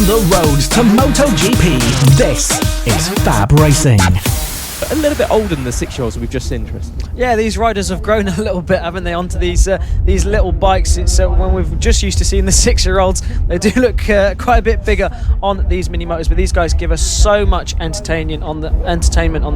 On the road to MotoGP, this is FAB-Racing. A little bit older than the 6-year-olds we've just seen, Trystan. Yeah, these riders have grown a little bit, haven't they, onto these little bikes. It's when we've just used to seeing the 6-year-olds, they do look quite a bit bigger on these mini motos. But these guys give us so much entertainment on the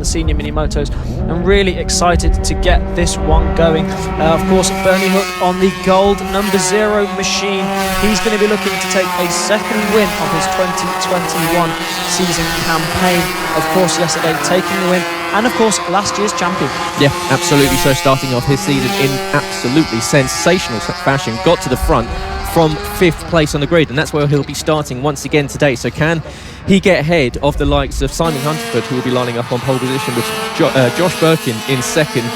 senior mini motos. I'm really excited to get this one going. Of course, Bernie Hook on the gold number 0 machine. He's going to be looking to take a second win of his 2021 season campaign. Of course, yesterday taking the win. And of course, last year's champion. Yeah, absolutely. So starting off his season in absolutely sensational fashion, got to the front from 5th place on the grid, and that's where he'll be starting once again today. So can he get ahead of the likes of Simon Huntingford, who will be lining up on pole position with Josh Birkin in 2nd,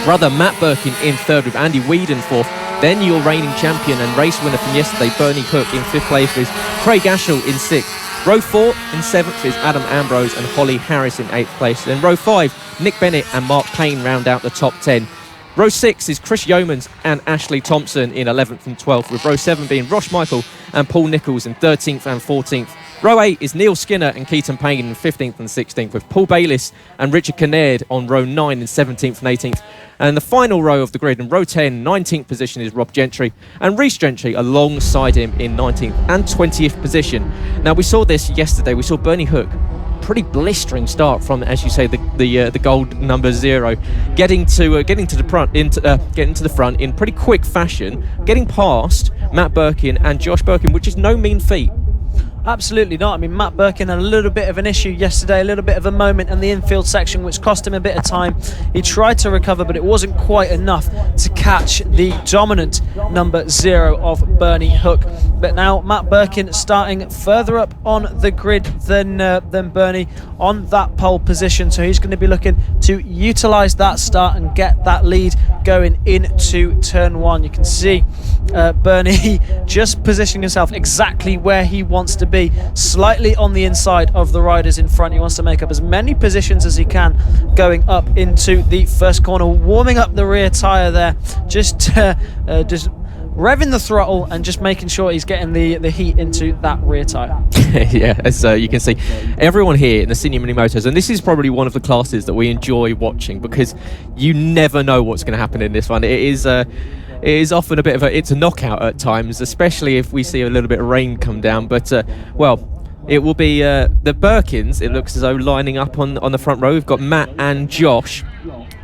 brother Matt Birkin in 3rd with Andy Weeden 4th. Then your reigning champion and race winner from yesterday, Bernie Hook, in 5th place with Craig Ashall in 6th. Row 4 in 7th is Adam Ambrose and Holly Harris in 8th place. Then row 5, Nick Bennett and Mark Payne round out the top 10. Row 6 is Chris Yeomans and Ashley Thompson in 11th and 12th, with row 7 being Ross Michael and Paul Nichols in 13th and 14th. Row 8 is Neil Skinner and Keaton Payne in 15th and 16th, with Paul Bayliss and Richard Kinnaird on row 9 in 17th and 18th. And the final row of the grid, in row 10, 19th position, is Rob Gentry, and Reece Gentry alongside him in 19th and 20th position. Now, we saw this yesterday. We saw Bernie Hook, pretty blistering start from, as you say, the gold number 0, getting to the front in pretty quick fashion, getting past Matt Birkin and Josh Birkin, which is no mean feat. Absolutely not. I mean, Matt Birkin had a little bit of an issue yesterday, a little bit of a moment in the infield section, which cost him a bit of time. He tried to recover, but it wasn't quite enough to catch the dominant number 0 of Bernie Hook. But now Matt Birkin starting further up on the grid than Bernie on that pole position. So he's going to be looking to utilise that start and get that lead going into turn 1. You can see Bernie just positioning himself exactly where he wants to be, slightly on the inside of the riders in front. He wants to make up as many positions as he can going up into the first corner, warming up the rear tyre there, just revving the throttle and just making sure he's getting the heat into that rear tyre. Yeah, as you can see, everyone here in the Senior Minimotos, and this is probably one of the classes that we enjoy watching, because you never know what's going to happen in this one. It is often a bit of it's a knockout at times, especially if we see a little bit of rain come down. But, it will be the Birkins, it looks as though, lining up on the front row. We've got Matt and Josh.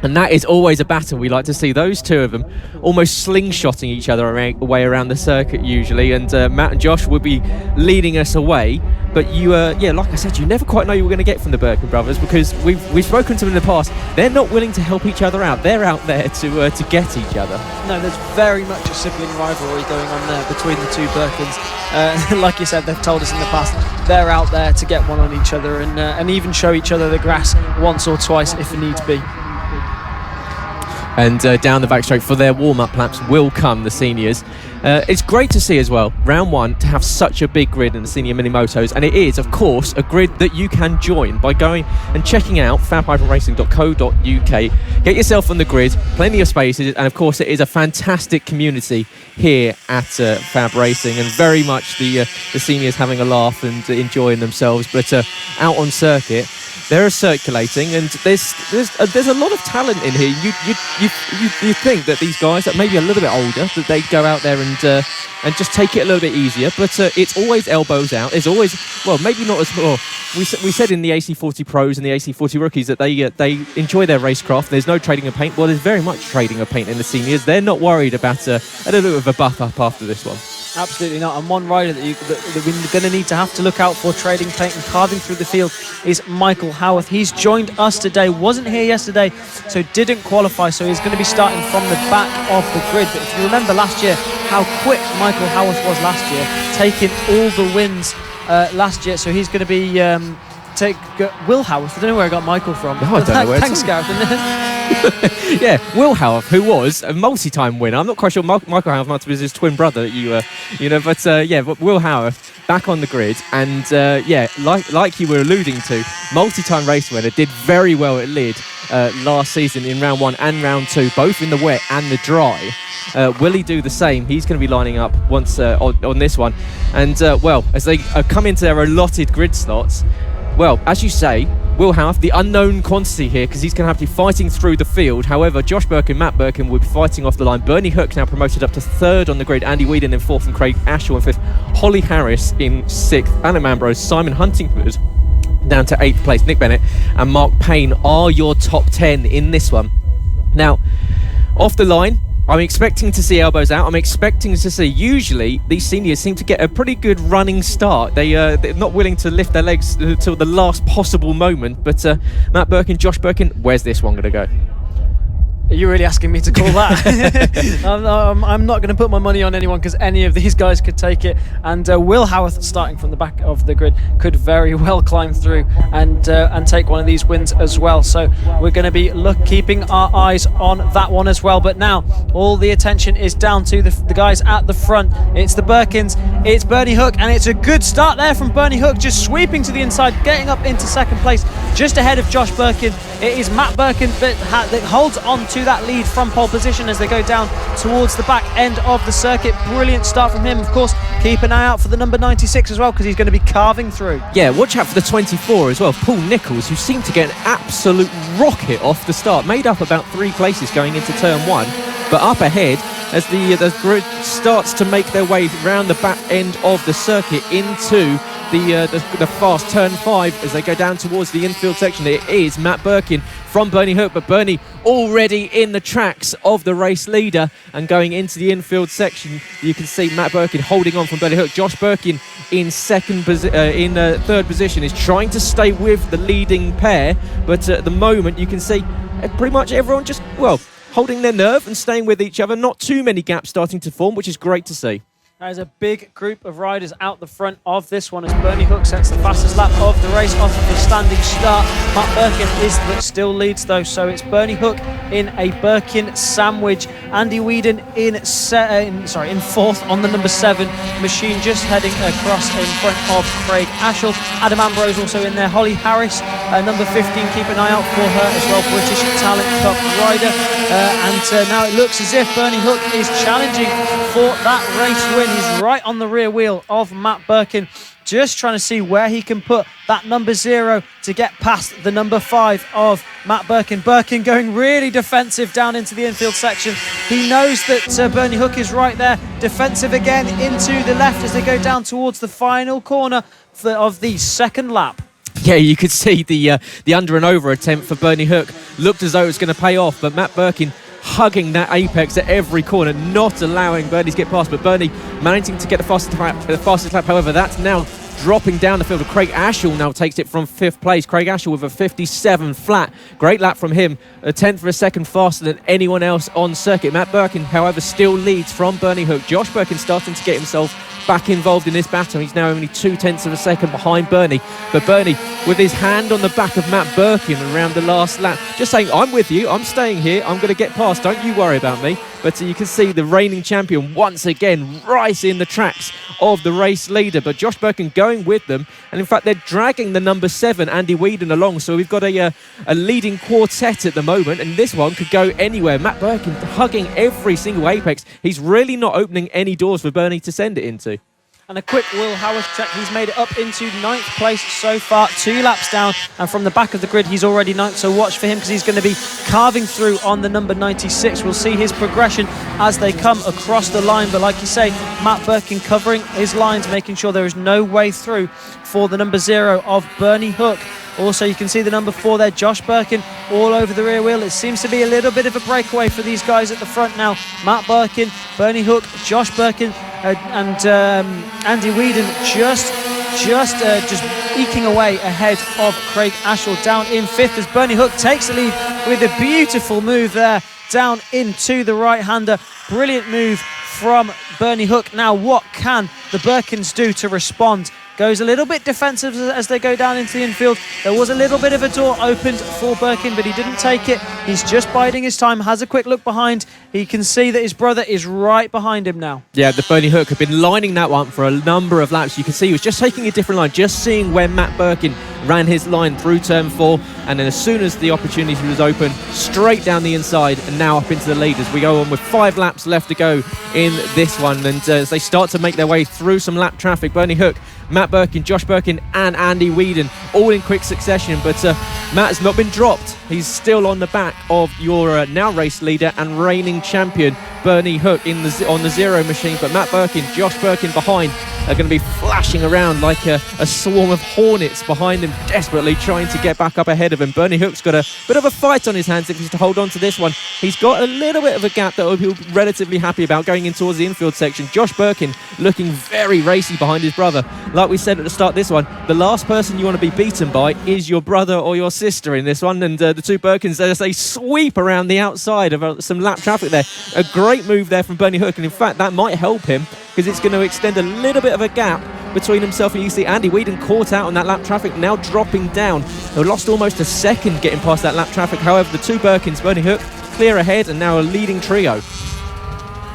And that is always a battle. We like to see those two of them almost slingshotting each other away around the circuit usually. And Matt and Josh will be leading us away. But you, like I said, you never quite know what you're going to get from the Birkin brothers, because we've spoken to them in the past. They're not willing to help each other out. They're out there to get each other. No, there's very much a sibling rivalry going on there between the two Birkins. Like you said, they've told us in the past, they're out there to get one on each other and even show each other the grass once or twice if it needs be. And down the back straight for their warm-up laps will come the seniors. It's great to see as well, round 1, to have such a big grid in the Senior Minimotos, and it is, of course, a grid that you can join by going and checking out fab-racing.co.uk. Get yourself on the grid, plenty of spaces, and of course it is a fantastic community here at Fab Racing, and very much the seniors having a laugh and enjoying themselves. But out on circuit, they're circulating, and there's a lot of talent in here. You think that these guys that maybe a little bit older, that they go out there and just take it a little bit easier, but it's always elbows out. There's always, well, maybe not as well. We said in the AC40 pros and the AC40 rookies that they enjoy their racecraft. There's no trading of paint. Well, there's very much trading of paint in the seniors. They're not worried about a little bit of a buff up after this one. Absolutely not. And one rider that we're going to have to look out for trading paint and carving through the field is Michael Howarth. He's joined us today, wasn't here yesterday, so didn't qualify. So he's going to be starting from the back of the grid. But if you remember last year, how quick Michael Howarth was last year, taking all the wins last year. So he's going to be Will Howarth. I don't know where I got Michael from. No, I don't know where. Thanks, Gareth. Yeah, Will Howard, who was a multi-time winner. I'm not quite sure Michael Howard might be his twin brother, but Will Howard back on the grid, and like you were alluding to, multi-time race winner, did very well at Lydd last season in round 1 and round 2, both in the wet and the dry. Will he do the same? He's going to be lining up once on this one, and as they come into their allotted grid slots, well, as you say, Will Howard, the unknown quantity here, because he's going to have to be fighting through the field. However, Josh Birkin, Matt Birkin will be fighting off the line. Bernie Hook now promoted up to 3rd on the grid. Andy Weeden in 4th, and Craig Ashall in 5th. Holly Harris in 6th. Adam Ambrose, Simon Huntingford down to 8th place. Nick Bennett and Mark Payne are your top 10 in this one. Now, off the line, I'm expecting to see elbows out. I'm expecting to see, usually these seniors seem to get a pretty good running start. They're not willing to lift their legs until the last possible moment. But Matt Birkin, Josh Birkin, where's this one going to go? Are you really asking me to call that? I'm not going to put my money on anyone, because any of these guys could take it. And Will Howarth, starting from the back of the grid, could very well climb through and take one of these wins as well. So we're going to be keeping our eyes on that one as well. But now all the attention is down to the guys at the front. It's the Birkins, it's Bernie Hook, and it's a good start there from Bernie Hook, just sweeping to the inside, getting up into 2nd place, just ahead of Josh Birkin. It is Matt Birkin that holds on to that lead from pole position as they go down towards the back end of the circuit. Brilliant start from him. Of course, keep an eye out for the number 96 as well, because he's going to be carving through. Yeah, watch out for the 24 as well, Paul Nichols, who seemed to get an absolute rocket off the start. Made up about 3 places going into turn 1, but up ahead as the grid starts to make their way round the back end of the circuit into the fast turn 5 as they go down towards the infield section. It is Matt Birkin from Bernie Hook, but Bernie already in the tracks of the race leader and going into the infield section. You can see Matt Birkin holding on from Bernie Hook. Josh Birkin in 3rd position is trying to stay with the leading pair, but at the moment you can see pretty much everyone just, holding their nerve and staying with each other. Not too many gaps starting to form, which is great to see. There's a big group of riders out the front of this one as Bernie Hook sets the fastest lap of the race off of the standing start. Matt Birkin still leads though, so it's Bernie Hook in a Birkin sandwich. Andy Weeden in 4th on the number 7 machine, just heading across in front of Craig Ashall. Adam Ambrose also in there. Holly Harris, number 15, keep an eye out for her as well, British Talent Cup rider. And now it looks as if Bernie Hook is challenging for that race win. He's right on the rear wheel of Matt Birkin, just trying to see where he can put that number 0 to get past the number 5 of Matt Birkin. Birkin going really defensive down into the infield section. He knows that Bernie Hook is right there. Defensive again into the left as they go down towards the final corner of the 2nd lap. Yeah, you could see the under and over attempt for Bernie Hook looked as though it was going to pay off, but Matt Birkin hugging that apex at every corner, not allowing Bernie to get past, but Bernie managing to get the fastest lap. However, that's now dropping down the field. Craig Ashall now takes it from 5th place. Craig Ashall with a 57 flat. Great lap from him, a 10th of a second faster than anyone else on circuit. Matt Birkin, however, still leads from Bernie Hook. Josh Birkin starting to get himself back involved in this battle. He's now only 0.2 of a second behind Bernie. But Bernie, with his hand on the back of Matt Birkin around the last lap, just saying, I'm with you, I'm staying here, I'm going to get past, don't you worry about me. But you can see the reigning champion once again right in the tracks of the race leader. But Josh Birkin going with them, and in fact they're dragging the number 7 Andy Weeden along, so we've got a leading quartet at the moment, and this one could go anywhere. Matt Birkin hugging every single apex. He's really not opening any doors for Bernie to send it into. And a quick Will Howard check. He's made it up into 9th place so far, 2 laps down, and from the back of the grid he's already 9th, so watch for him because he's going to be carving through on the number 96. We'll see his progression as they come across the line, but like you say, Matt Birkin covering his lines, making sure there is no way through for the number 0 of Bernie Hook. Also, you can see the number 4 there, Josh Birkin, all over the rear wheel. It seems to be a little bit of a breakaway for these guys at the front now. Matt Birkin, Bernie Hook, Josh Birkin, and Andy Weeden just eking away ahead of Craig Ashall down in 5th as Bernie Hook takes the lead with a beautiful move there down into the right-hander. Brilliant move from Bernie Hook. Now, what can the Birkins do to respond goes a little bit defensive as they go down into the infield. There was a little bit of a door opened for Birkin, but he didn't take it. He's just biding his time, has a quick look behind. He can see that his brother is right behind him now. Yeah, the Bernie Hook had been lining that one for a number of laps. You can see he was just taking a different line, just seeing where Matt Birkin ran his line through turn 4, and then as soon as the opportunity was open, straight down the inside and now up into the lead as we go on with 5 laps left to go in this one. And as they start to make their way through some lap traffic, Bernie Hook, Matt Birkin, Josh Birkin and Andy Weeden all in quick succession, but Matt has not been dropped. He's still on the back of your now race leader and reigning champion Bernie Hook on the zero machine, but Matt Birkin, Josh Birkin behind are going to be flashing around like a swarm of hornets behind him, desperately trying to get back up ahead of him. Bernie Hook's got a bit of a fight on his hands if he's to hold on to this one. He's got a little bit of a gap that he'll be relatively happy about going in towards the infield section. Josh Birkin looking very racy behind his brother. Like we said at the start of this one, the last person you want to be beaten by is your brother or your sister in this one, and the two Birkins, as they sweep around the outside of some lap traffic there. A great move there from Bernie Hook, and in fact that might help him because it's going to extend a little bit of a gap between himself and you see Andy Weeden caught out on that lap traffic, now dropping down. They lost almost a second getting past that lap traffic. However, the two Birkins, Bernie Hook clear ahead and now a leading trio.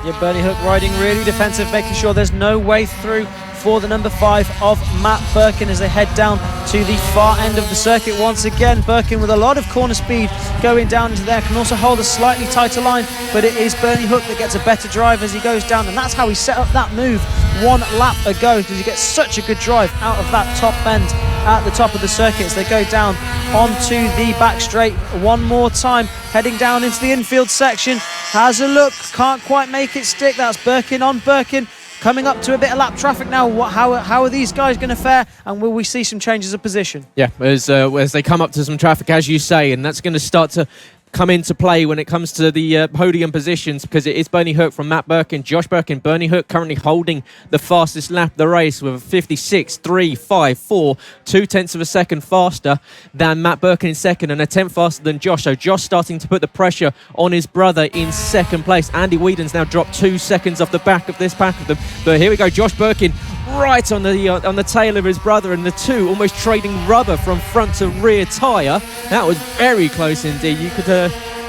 Yeah, Bernie Hook riding really defensive, making sure there's no way through for the number 5 of Matt Birkin as they head down to the far end of the circuit once again. Birkin with a lot of corner speed going down into there, can also hold a slightly tighter line, but it is Bernie Hook that gets a better drive as he goes down, and that's how he set up that move 1 lap ago, because he gets such a good drive out of that top bend at the top of the circuit as they go down onto the back straight one more time, heading down into the infield section. Has a look, can't quite make it stick. That's Birkin on Birkin. Coming up to a bit of lap traffic now. How are these guys going to fare, and will we see some changes of position? Yeah, as they come up to some traffic, as you say, and that's going to start to come into play when it comes to the podium positions, because it is Bernie Hook from Matt Birkin, Josh Birkin. Bernie Hook currently holding the fastest lap of the race with a 56.354, 0.2 of a second faster than Matt Birkin in second and a 10th faster than Josh. So Josh starting to put the pressure on his brother in second place. Andy Weeden's now dropped 2 seconds off the back of this pack of them. But here we go, Josh Birkin right on the tail of his brother, and the two almost trading rubber from front to rear tyre. That was very close indeed. You could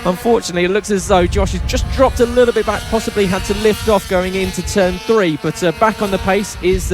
unfortunately, it looks as though Josh has just dropped a little bit back, possibly had to lift off going into turn 3, but back on the pace is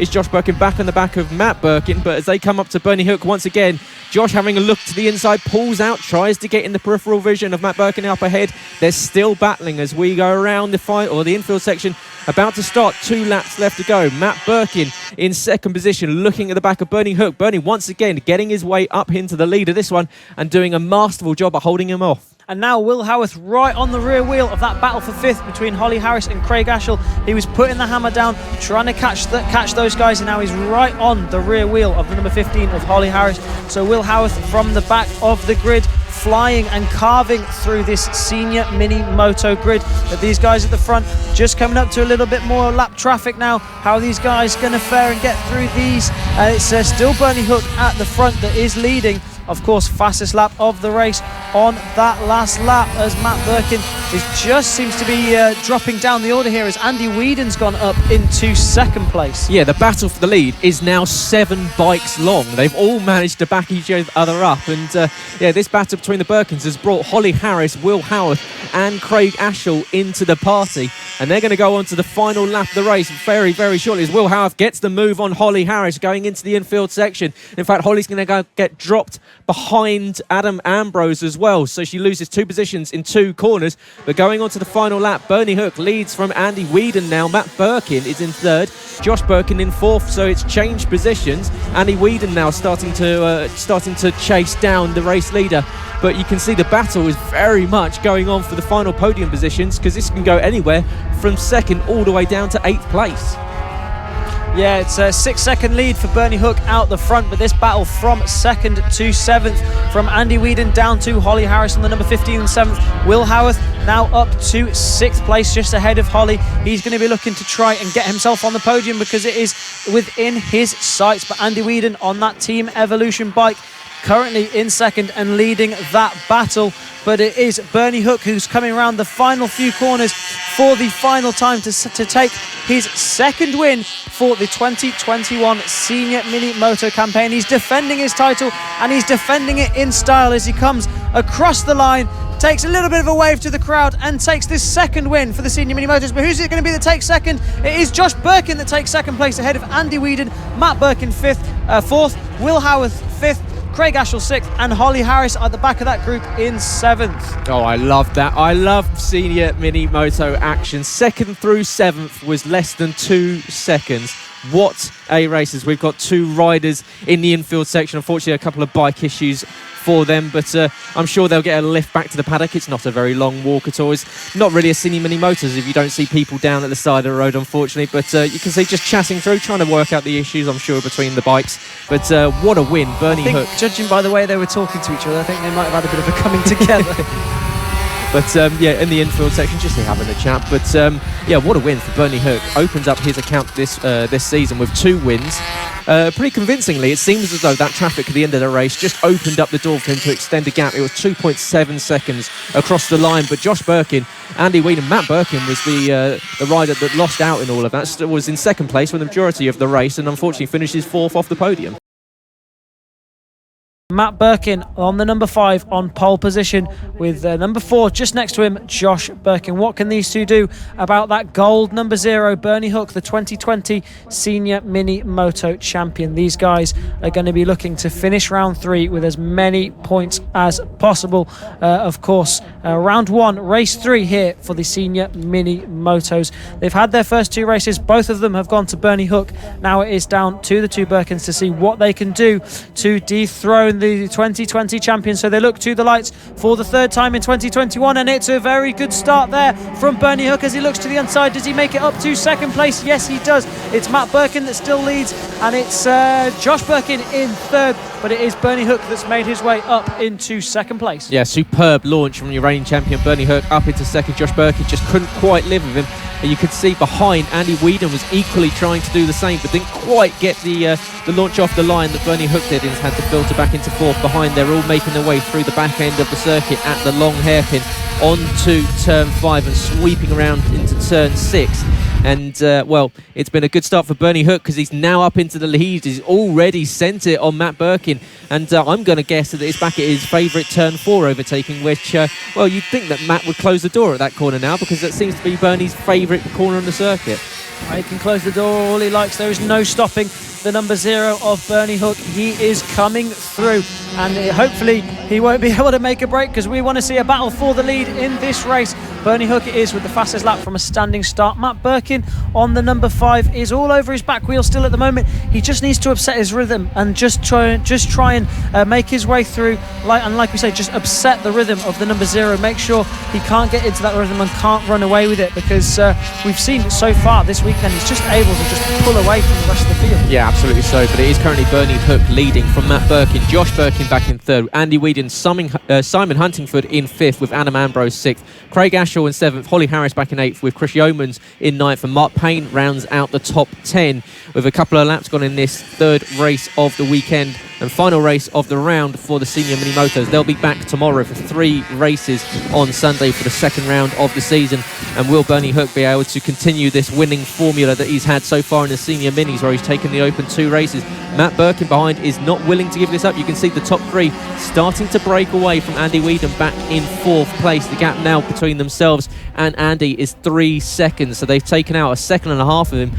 Josh Birkin, back on the back of Matt Birkin. But as they come up to Bernie Hook once again, Josh having a look to the inside, pulls out, tries to get in the peripheral vision of Matt Birkin up ahead. They're still battling as we go around the infield section. About to start, 2 laps left to go. Matt Birkin in second position, looking at the back of Bernie Hook. Bernie once again getting his way up into the lead of this one and doing a masterful job at holding him off. And now Will Howarth right on the rear wheel of that battle for 5th between Holly Harris and Craig Ashall. He was putting the hammer down, trying to catch those guys, and now he's right on the rear wheel of the number 15 of Holly Harris. So Will Howarth from the back of the grid, flying and carving through this Senior Minimoto grid. But these guys at the front just coming up to a little bit more lap traffic now. How are these guys going to fare and get through these? It's still Bernie Hook at the front that is leading. Of course, fastest lap of the race on that last lap, as Matt Birkin just seems to be dropping down the order here as Andy Weeden's gone up into second place. Yeah, the battle for the lead is now 7 bikes long. They've all managed to back each other up, and this battle between the Birkins has brought Holly Harris, Will Howarth and Craig Ashall into the party, and they're going to go on to the final lap of the race very, very shortly as Will Howarth gets the move on Holly Harris going into the infield section. In fact, Holly's going to get dropped behind Adam Ambrose as well, so she loses 2 positions in 2 corners. But going on to the final lap, Bernie Hook leads from Andy Weeden now. Matt Birkin is in 3rd, Josh Birkin in 4th, so it's changed positions. Andy Weeden now starting to chase down the race leader, but you can see the battle is very much going on for the final podium positions, because this can go anywhere from 2nd all the way down to 8th place. Yeah, it's a 6-second lead for Bernie Hook out the front, but this battle from 2nd to 7th, from Andy Weeden down to Holly Harris on the number 15 and 7th. Will Howarth now up to 6th place, just ahead of Holly. He's going to be looking to try and get himself on the podium because it is within his sights. But Andy Weeden on that Team Evolution bike currently in second and leading that battle. But it is Bernie Hook who's coming around the final few corners for the final time to take his second win for the 2021 Senior Minimoto campaign. He's defending his title, and he's defending it in style as he comes across the line, takes a little bit of a wave to the crowd and takes this second win for the Senior Minimotos. But who's it going to be that takes second? It is Josh Birkin that takes second place ahead of Andy Weeden, Matt Birkin fourth, Will Howarth fifth, Craig Ashall sixth, and Holly Harris at the back of that group in seventh. Oh, I love that. I love Senior Minimoto action. Second through seventh was less than 2 seconds. What a races. We've got 2 riders in the infield section. Unfortunately, a couple of bike issues for them, but I'm sure they'll get a lift back to the paddock. It's not a very long walk at all. It's not really a Senior Minimotos if you don't see people down at the side of the road, unfortunately, but you can see just chatting through, trying to work out the issues, I'm sure, between the bikes. But what a win, Bernie Hook. Judging by the way they were talking to each other, I think they might have had a bit of a coming together. But yeah, in the infield section, just having a chat. But yeah, what a win for Bernie Hook. Opens up his account this season with 2 wins. Pretty convincingly, it seems as though that traffic at the end of the race just opened up the door for him to extend the gap. It was 2.7 seconds across the line. But Josh Birkin, Andy Weeden, Matt Birkin was the rider that lost out in all of that. Still was in second place for the majority of the race, and unfortunately finishes 4th off the podium. Matt Birkin on the number 5 on pole position with number 4 just next to him, Josh Birkin. What can these two do about that gold number 0, Bernie Hook, the 2020 Senior Minimoto champion? These guys are going to be looking to finish round 3 with as many points as possible. Of course, round 1, race 3 here for the Senior Minimotos. They've had their first 2 races. Both of them have gone to Bernie Hook. Now it is down to the 2 Birkins to see what they can do to dethrone the 2020 champion. So they look to the lights for the 3rd time in 2021, and it's a very good start there from Bernie Hook as he looks to the inside. Does he make it up to second place? Yes, he does. It's Matt Birkin that still leads, and it's Josh Birkin in 3rd, but it is Bernie Hook that's made his way up into second place. Yeah, superb launch from your reigning champion Bernie Hook up into second. Josh Birkin just couldn't quite live with him. You could see behind, Andy Weeden was equally trying to do the same, but didn't quite get the launch off the line that Bernie Hook did, and had to filter back into 4th behind. They're all making their way through the back end of the circuit at the long hairpin onto turn 5 and sweeping around into turn 6. And well, it's been a good start for Bernie Hook because he's now up into the lead. He's already sent it on Matt Birkin, and I'm going to guess that it's back at his favourite turn 4 overtaking, which well, you'd think that Matt would close the door at that corner now, because that seems to be Bernie's favourite corner on the circuit. He can close the door all he likes. There is no stopping the number 0 of Bernie Hook. He is coming through, and hopefully he won't be able to make a break, because we want to see a battle for the lead in this race. Bernie Hook it is with the fastest lap from a standing start. Matt Birkin on the number 5 is all over his back wheel still at the moment. He just needs to upset his rhythm and just try and make his way through, like we say, just upset the rhythm of the number 0. Make sure he can't get into that rhythm and can't run away with it, because we've seen so far this weekend he's just able to just pull away from the rest of the field. Yeah, absolutely so. But it is currently Bernie Hook leading from Matt Birkin, Josh Birkin back in 3rd, Andy Weeden, Simon Huntingford in 5th with Adam Ambrose 6th, Craig Ashall in 7th, Holly Harris back in 8th with Chris Yeomans in 9th, and Mark Payne rounds out the top 10 with a couple of laps gone in this 3rd race of the weekend and final race of the round for the Senior Minimotos. They'll be back tomorrow for 3 races on Sunday for the 2nd round of the season. And will Bernie Hook be able to continue this winning formula that he's had so far in the Senior Minis, where he's taken the open 2 races? Matt Birkin behind is not willing to give this up. You can see the top 3 starting to break away from Andy Weeden back in 4th place. The gap now between themselves and Andy is 3 seconds, so they've taken out a 1.5 seconds of him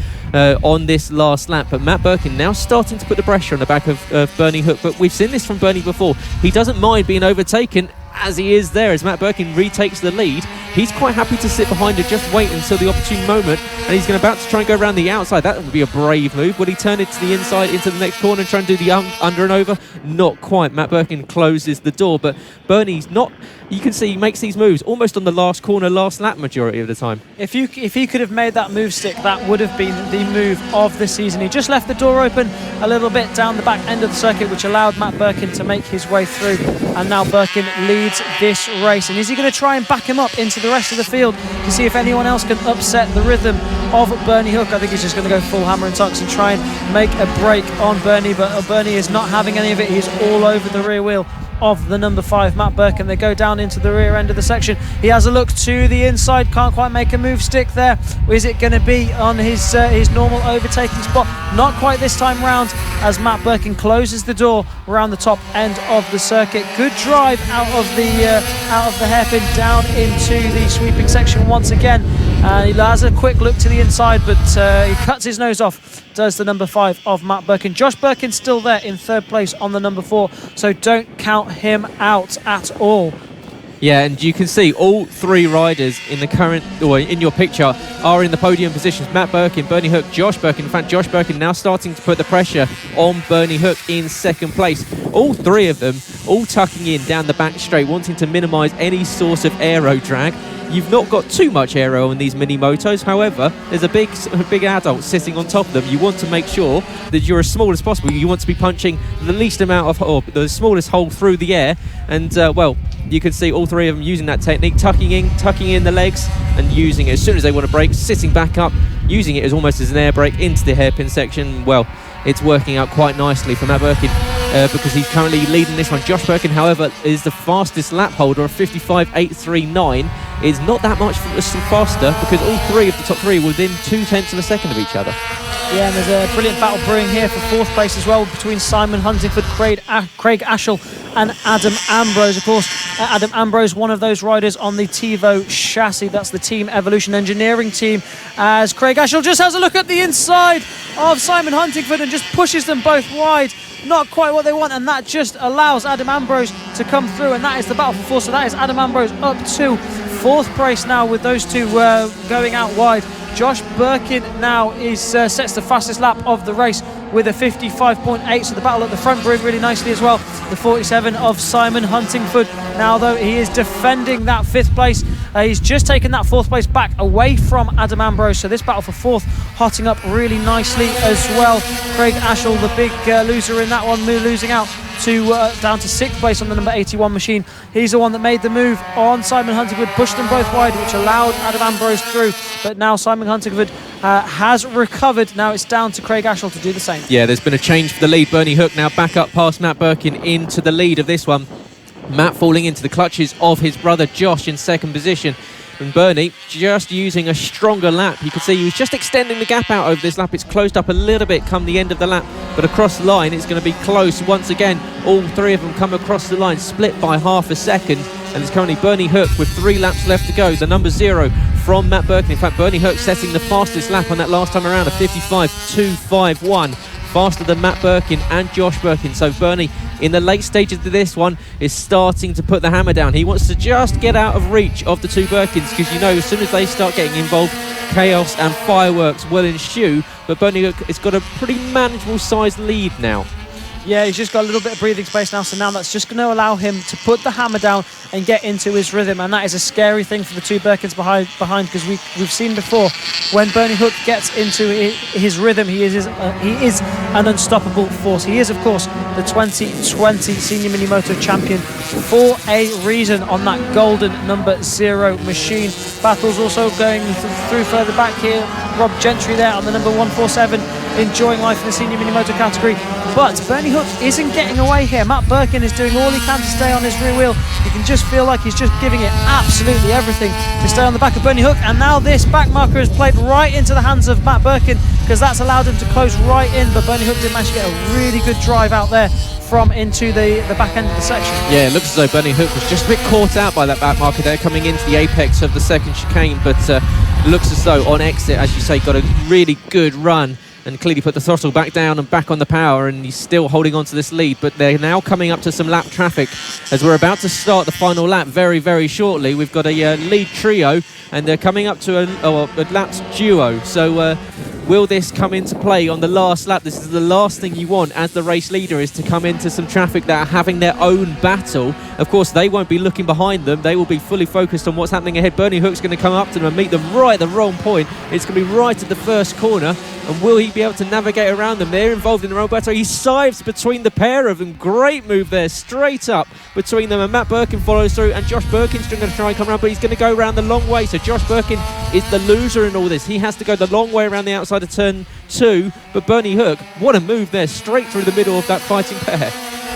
on this last lap. But Matt Birkin now starting to put the pressure on the back of Bernie Hook. But we've seen this from Bernie before. He doesn't mind being overtaken, as he is there as Matt Birkin retakes the lead. He's quite happy to sit behind and just wait until the opportune moment, and he's about to try and go around the outside. That would be a brave move. Will he turn it to the inside into the next corner and try and do the under and over? Not quite. Matt Birkin closes the door, but Bernie's not. You can see he makes these moves almost on the last corner, last lap majority of the time. If he could have made that move stick, that would have been the move of the season. He just left the door open a little bit down the back end of the circuit, which allowed Matt Birkin to make his way through, and now Birkin leads this race. And is he going to try and back him up into to the rest of the field to see if anyone else can upset the rhythm of Bernie Hook. I think he's just going to go full hammer and tucks and try and make a break on Bernie, but Bernie is not having any of it. He's all over the rear wheel of the number 5, Matt Birkin. They go down into the rear end of the section. He has a look to the inside, can't quite make a move stick there. Is it going to be on his normal overtaking spot? Not quite this time round, as Matt Birkin closes the door around the top end of the circuit. Good drive out of the hairpin down into the sweeping section once again. He has a quick look to the inside, but he cuts his nose off, does the number 5 of Matt Birkin. Josh Birkin's still there in 3rd place on the number 4, so don't count him out at all. Yeah, and you can see all 3 riders in the current, or in your picture, are in the podium positions. Matt Birkin, Bernie Hook, Josh Birkin. In fact, Josh Birkin now starting to put the pressure on Bernie Hook in 2nd place. All 3 of them all tucking in down the back straight, wanting to minimise any source of aero drag. You've not got too much aero on these mini motos. However, there's a big adult sitting on top of them. You want to make sure that you're as small as possible. You want to be punching the least amount of, or the smallest hole through the air. And well, you can see all 3 of them using that technique, tucking in the legs and using it as soon as they want to brake, sitting back up, using it as almost as an air brake into the hairpin section. Well, it's working out quite nicely for Matt Birkin because he's currently leading this one. Josh Birkin, however, is the fastest lap holder of 55.839. Is not that much faster because all 3 of the top 3 were within 0.2 of a second of each other. Yeah, and there's a brilliant battle brewing here for 4th place as well between Simon Huntingford, Craig Ashall and Adam Ambrose. Of course, Adam Ambrose, one of those riders on the TiVo chassis. That's the Team Evolution Engineering team, as Craig Ashall just has a look at the inside of Simon Huntingford and just pushes them both wide. Not quite what they want, and that just allows Adam Ambrose to come through, and that is the battle for 4. So that is Adam Ambrose up to 4th place now, with those 2 going out wide. Josh Birkin now sets the fastest lap of the race with a 55.8, so the battle at the front brewing really nicely as well. The 47 of Simon Huntingford. Now though, he is defending that 5th place. He's just taken that 4th place back away from Adam Ambrose, so this battle for 4th hotting up really nicely as well. Craig Ashall, the big loser in that one, losing out to down to 6th place on the number 81 machine. He's the one that made the move on Simon Huntingford, pushed them both wide, which allowed Adam Ambrose through. But now Simon Huntingford has recovered. Now it's down to Craig Ashall to do the same. Yeah, there's been a change for the lead. Bernie Hook now back up past Matt Birkin into the lead of this one. Matt falling into the clutches of his brother Josh in 2nd position. And Bernie just using a stronger lap. You can see he was just extending the gap out over this lap. It's closed up a little bit come the end of the lap, but across the line it's going to be close once again. All 3 of them come across the line, split by half a second, and it's currently Bernie Hook with 3 laps left to go. The number 0 from Matt Birkin. In fact, Bernie Hook setting the fastest lap on that last time around, a 55.251. Faster than Matt Birkin and Josh Birkin. So Bernie, in the late stages of this one, is starting to put the hammer down. He wants to just get out of reach of the 2 Birkins, because you know as soon as they start getting involved, chaos and fireworks will ensue. But Bernie Hook has got a pretty manageable sized lead now. Yeah, he's just got a little bit of breathing space now, so now that's just going to allow him to put the hammer down and get into his rhythm, and that is a scary thing for the 2 Birkins behind, because we've seen before when Bernie Hook gets into his rhythm, he is an unstoppable force. He is, of course, the 2020 Senior Minimoto champion for a reason on that golden number 0 machine. Battles also going through further back here. Rob Gentry there on the number 147, enjoying life in the Senior Minimoto category. But Bernie Hook isn't getting away here. Matt Birkin is doing all he can to stay on his rear wheel. You can just feel like he's just giving it absolutely everything to stay on the back of Bernie Hook. And now this back marker is played right into the hands of Matt Birkin, because that's allowed him to close right in. But Bernie Hook did manage to get a really good drive out there from into the back end of the section. Yeah, it looks as though Bernie Hook was just a bit caught out by that back marker there, coming into the apex of the 2nd chicane. But looks as though on exit, as you say, got a really good run and clearly put the throttle back down and back on the power, and he's still holding on to this lead. But they're now coming up to some lap traffic as we're about to start the final lap very, very shortly. We've got a lead trio, and they're coming up to a laps duo. So Will this come into play on the last lap? This is the last thing you want as the race leader, is to come into some traffic that are having their own battle. Of course, they won't be looking behind them. They will be fully focused on what's happening ahead. Bernie Hook's going to come up to them and meet them right at the wrong point. It's going to be right at the first corner. And will he be able to navigate around them? They're involved in their own battle. He sives between the pair of them. Great move there, straight up between them. And Matt Birkin follows through. And Josh Birkin's going to try and come around, but he's going to go around the long way. So Josh Birkin is the loser in all this. He has to go the long way around the outside of turn 2. But Bernie Hook, what a move there, straight through the middle of that fighting pair.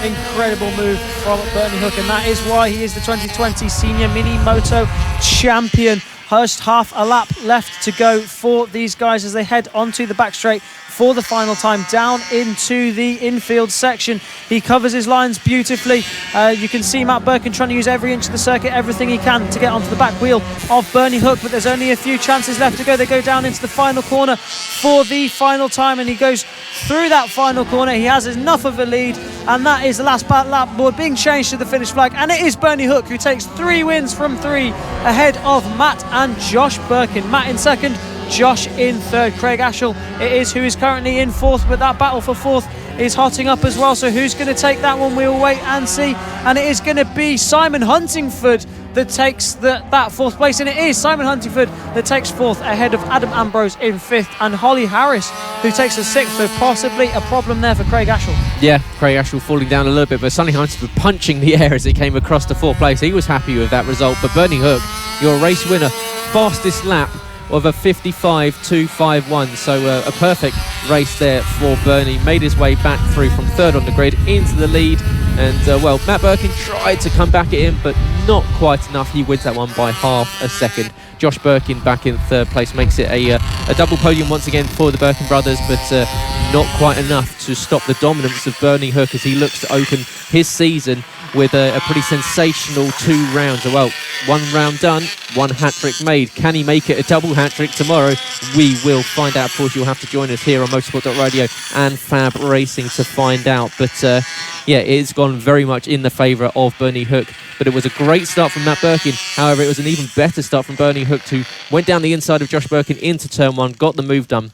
Incredible move from Bernie Hook, and that is why he is the 2020 Senior Minimoto champion. Just half a lap left to go for these guys as they head onto the back straight for the final time down into the infield section. He covers his lines beautifully. You can see Matt Birkin trying to use every inch of the circuit, everything he can to get onto the back wheel of Bernie Hook, but there's only a few chances left to go. They go down into the final corner for the final time, and he goes through that final corner. He has enough of a lead, and that is the last lap board being changed to the finish flag, and it is Bernie Hook who takes 3 wins from 3 ahead of Matt and Josh Birkin. Matt in second, Josh in third. Craig Ashall it is who is currently in fourth, but that battle for fourth is hotting up as well. So who's going to take that one? We'll wait and see. And it is going to be Simon Huntingford that takes that fourth place, and it is Simon Huntingford that takes fourth ahead of Adam Ambrose in fifth and Holly Harris who takes the sixth. So possibly a problem there for Craig Ashall. Yeah, Craig Ashall falling down a little bit, but Simon Huntingford punching the air as he came across the fourth place. He was happy with that result. But Bernie Hook, your race winner, fastest lap of a 55.251, so a perfect race there for Bernie. Made his way back through from third on the grid into the lead, and well, Matt Birkin tried to come back at him, but not quite enough. He wins that one by half a second. Josh Birkin back in third place makes it a double podium once again for the Birkin brothers, but not quite enough to stop the dominance of Bernie Hook as he looks to open his season with a pretty sensational 2 rounds. Well, 1 round done, 1 hat-trick made. Can he make it a double hat-trick tomorrow? We will find out. Of course, you'll have to join us here on Motorsport.radio and FAB-Racing to find out. But yeah, it's gone very much in the favour of Bernie Hook. But it was a great start from Matt Birkin. However, it was an even better start from Bernie Hook, who went down the inside of Josh Birkin into turn 1, got the move done.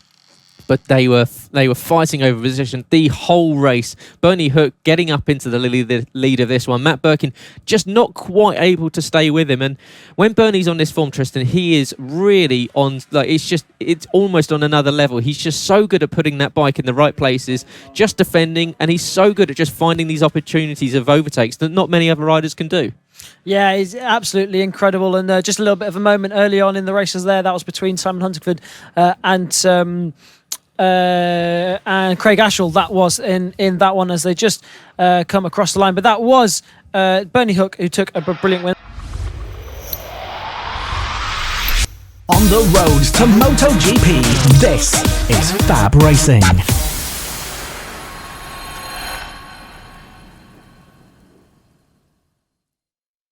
But they were fighting over position the whole race. Bernie Hook getting up into the lead of this one. Matt Birkin just not quite able to stay with him. And when Bernie's on this form, Trystan, he is really on, like, it's almost on another level. He's just so good at putting that bike in the right places, just defending, and he's so good at just finding these opportunities of overtakes that not many other riders can do. Yeah, he's absolutely incredible. And just a little bit of a moment early on in the races there. That was between Simon Huntingford and Craig Ashall. That was in that one as they just come across the line. But that was Bernie Hook who took a brilliant win. On the road to MotoGP, this is FAB Racing.